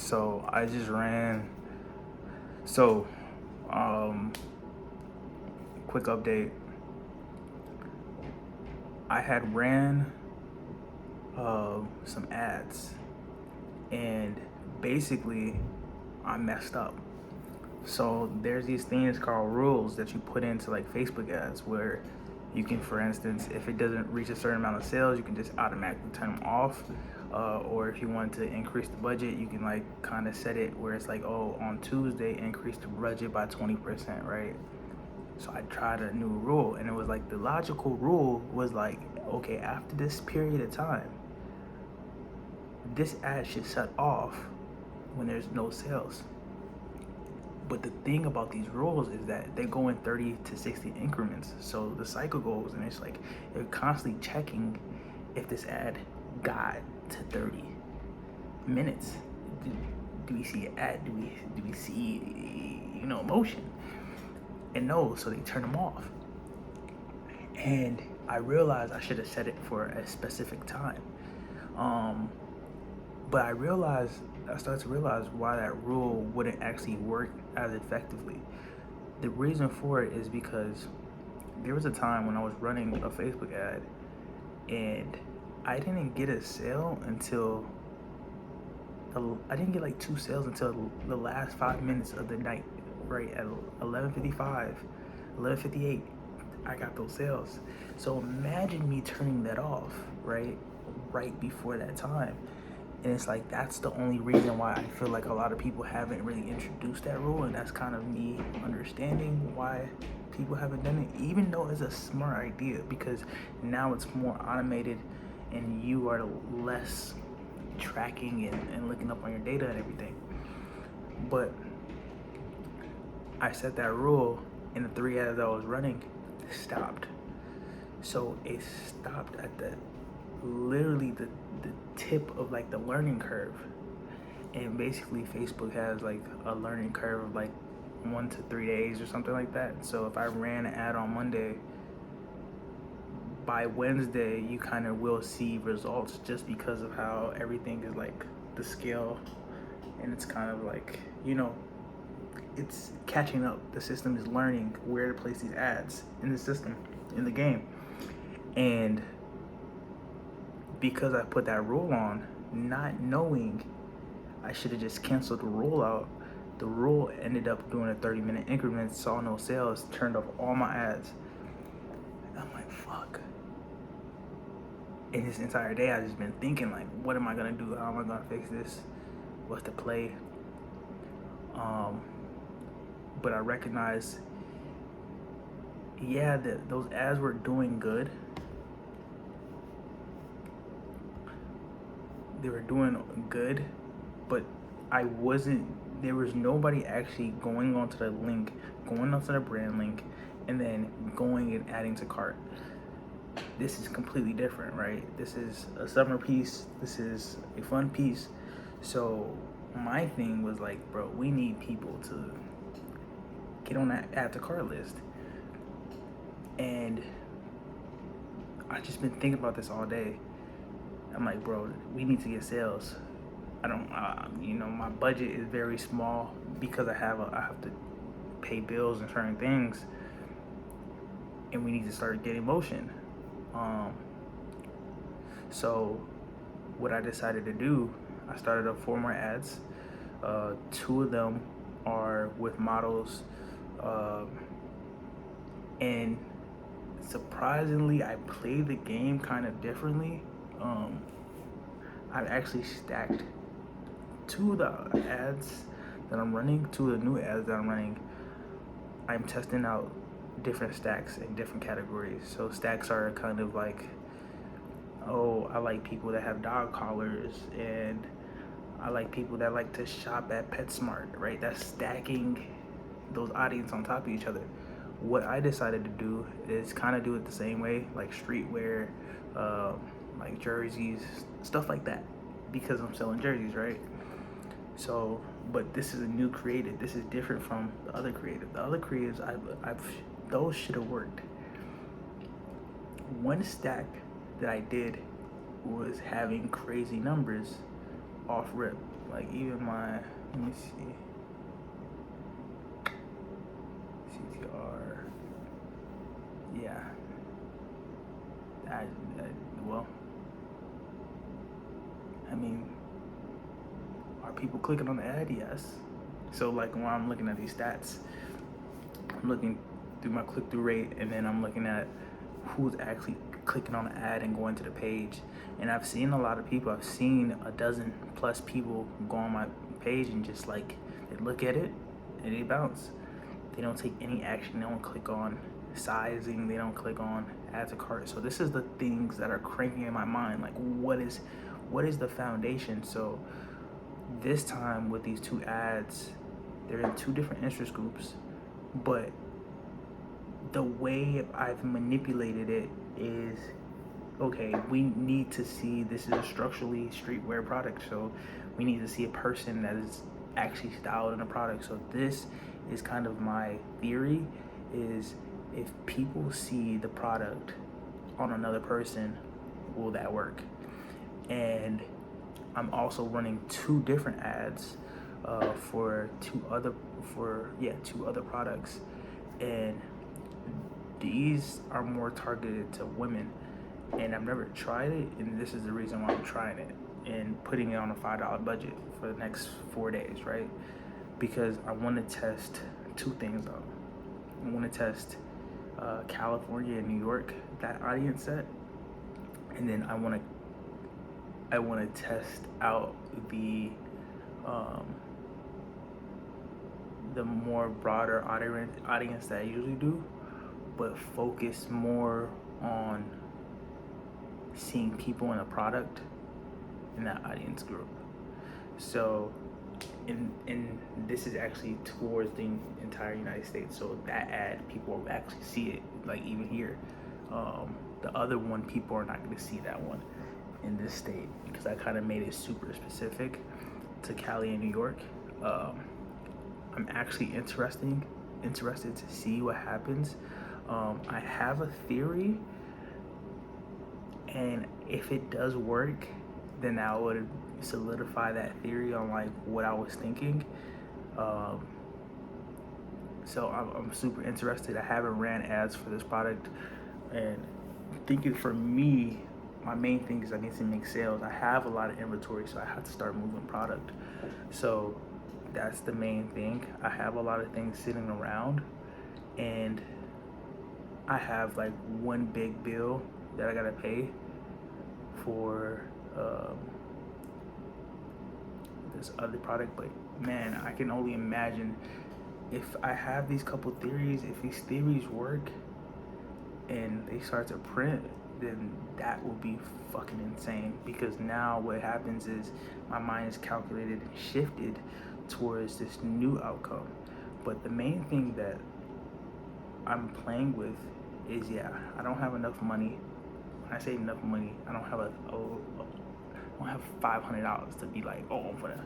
So I just ran. So, um, quick update. I had ran some ads, and basically, I messed up. So there's these things called rules that you put into like Facebook ads where you can, for instance, if it doesn't reach a certain amount of sales, you can just automatically turn them off. Or if you want to increase the budget, you can like kind of set it where it's like, oh, on Tuesday, increase the budget by 20%, right? So I tried a new rule, and it was like the logical rule was like, okay, after this period of time, this ad should shut off when there's no sales. But the thing about these rules is that they go in 30 to 60 increments. So the cycle goes, and it's like they're constantly checking if this ad got to 30 minutes. Do we see an ad? Do we see motion? And no, so they turn them off. And I realized I should have set it for a specific time. But I started to realize why that rule wouldn't actually work as effectively. The reason for it is because there was a time when I was running a Facebook ad and I didn't get a sale until I didn't get like 2 sales until the last 5 minutes of the night, right at 11:55, 11:58. I got those sales. So imagine me turning that off, right before that time. And it's like that's the only reason why I feel like a lot of people haven't really introduced that rule, and that's kind of me understanding why people haven't done it, even though it's a smart idea, because now it's more automated and you are less tracking and looking up on your data and everything. But I set that rule, and the 3 ads I was running stopped. So it stopped at literally the tip of like the learning curve. And basically Facebook has like a learning curve of like 1 to 3 days or something like that. So if I ran an ad on Monday, by Wednesday you kind of will see results, just because of how everything is like the scale, and it's kind of like it's catching up. The system is learning where to place these ads in the system, in the game. And because I put that rule on, not knowing I should have just canceled the rule out, the rule ended up doing a 30-minute increment, saw no sales, turned off all my ads. I'm like, fuck. And this entire day I've just been thinking like, what am I gonna do? How am I gonna fix this? What's the play? But I recognized, yeah, that those ads were doing good. They were doing good, but there was nobody actually going onto the link, going onto the brand link, and then going and adding to cart. This is completely different, right? This is a summer piece. This is a fun piece. So my thing was like, bro, we need people to get on that add to cart list. And I just been thinking about this all day. I'm like, bro, we need to get sales. I don't, my budget is very small because I have to pay bills and certain things, and we need to start getting motion. So what I decided to do, I started up 4 more ads. 2 of them are with models, and surprisingly, I play the game kind of differently. I've actually stacked 2 of the ads that I'm running, 2 of the new ads that I'm running. I'm testing out different stacks in different categories. So stacks are kind of like, oh, I like people that have dog collars, and I like people that like to shop at PetSmart, right? That's stacking those audiences on top of each other. What I decided to do is kind of do it the same way, like streetwear, like jerseys, stuff like that, because I'm selling jerseys, right? So, but this is a new creative. This is different from the other creative. The other creatives, those should have worked. One stack that I did was having crazy numbers off rip. Like even my, let me see, CTR. Yeah. I, I well, I mean, are people clicking on the ad? Yes. So like when I'm looking at these stats, I'm looking through my click-through rate, and then I'm looking at who's actually clicking on the ad and going to the page. And I've seen a lot of people. I've seen a dozen plus people go on my page and just like they look at it and they bounce. They don't take any action. They don't click on sizing. They don't click on add to cart. So this is the things that are cranking in my mind. Like what is the foundation? So this time with these two ads, they're in two different interest groups, but the way I've manipulated it is, okay, we need to see this is a structurally streetwear product, so we need to see a person that is actually styled in a product. So this is kind of my theory, is if people see the product on another person, will that work? And I'm also running two different ads for two other products, and these are more targeted to women. And I've never tried it, and this is the reason why I'm trying it and putting it on a $5 budget for the next 4 days, right? Because I want to test two things though. I want to test California and New York, that audience set, and then I want to test out the more broader audience that I usually do, but focus more on seeing people in a product in that audience group. So, and this is actually towards the entire United States. So that ad, people will actually see it, like even here. The other one, people are not going to see that one in this state because I kind of made it super specific to Cali and New York. I'm actually interested to see what happens. I have a theory, and if it does work, then I would solidify that theory on like what I was thinking. So I'm super interested. I haven't ran ads for this product, and thinking for me, my main thing is I need to make sales. I have a lot of inventory, so I have to start moving product. So that's the main thing. I have a lot of things sitting around, and I have like one big bill that I gotta pay for this other product. But man, I can only imagine if I have these couple theories, if these theories work and they start to print, then that will be fucking insane. Because now what happens is my mind is calculated and shifted towards this new outcome. But the main thing that I'm playing with is, I don't have enough money. When I say enough money, I don't have I don't have $500 to be like, oh, I'm gonna,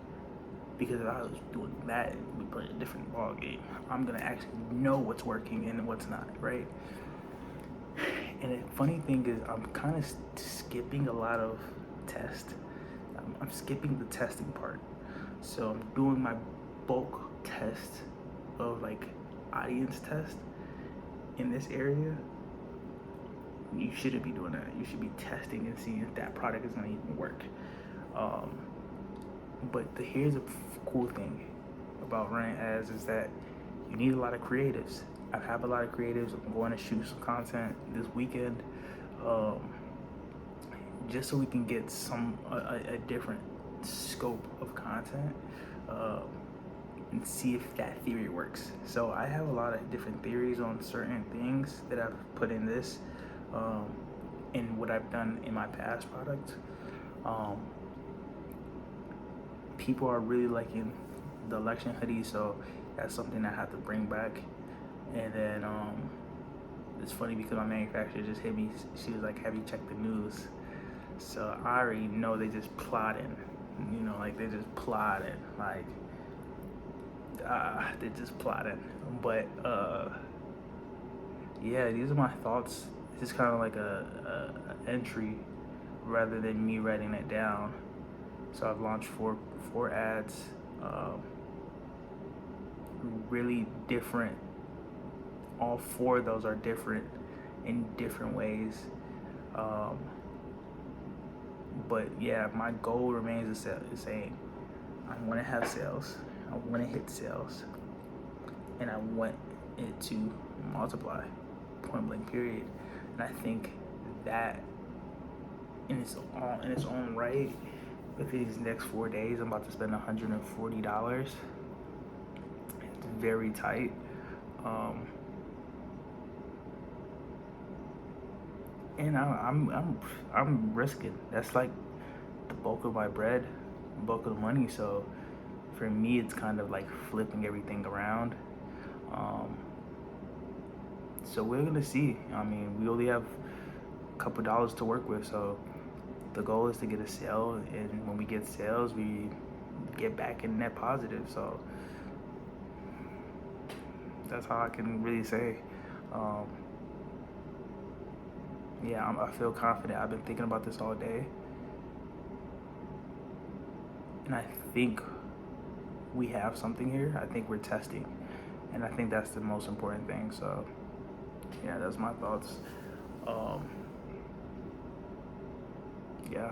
because if I was doing that, we play a different ball game. I'm gonna actually know what's working and what's not, right? And the funny thing is, I'm kind of skipping a lot of tests. I'm skipping the testing part. So I'm doing my bulk test of like audience test in this area. You shouldn't be doing that. You should be testing and seeing if that product is gonna even work. But here's a cool thing about running ads is that you need a lot of creatives. I have a lot of creatives. I'm going to shoot some content this weekend, just so we can get a different scope of content, and see if that theory works. So I have a lot of different theories on certain things that I've put in this, and what I've done in my past product. People are really liking the election hoodie, so that's something I have to bring back. And then it's funny because my manufacturer just hit me. She was like, have you checked the news? So I already know they just plotting, like they just plotting, like they're just plotting. But yeah, these are my thoughts. This is kind of like a entry rather than me writing it down. So I've launched 4 ads, really different. All 4 of those are different in different ways. Um, but yeah, my goal remains the same. I want to have sales. I want to hit sales, and I want it to multiply. Point blank. Period. And I think that in its own right, with these next 4 days, I'm about to spend $140. It's very tight. And I'm risking. That's like the bulk of my bread, bulk of the money. So for me, it's kind of like flipping everything around. So we're gonna see. I mean, we only have a couple dollars to work with. So the goal is to get a sale, and when we get sales, we get back in net positive. So that's how I can really say. Yeah, I feel confident. I've been thinking about this all day, and I think we have something here. I think we're testing, and I think that's the most important thing. So yeah, that's my thoughts. Yeah.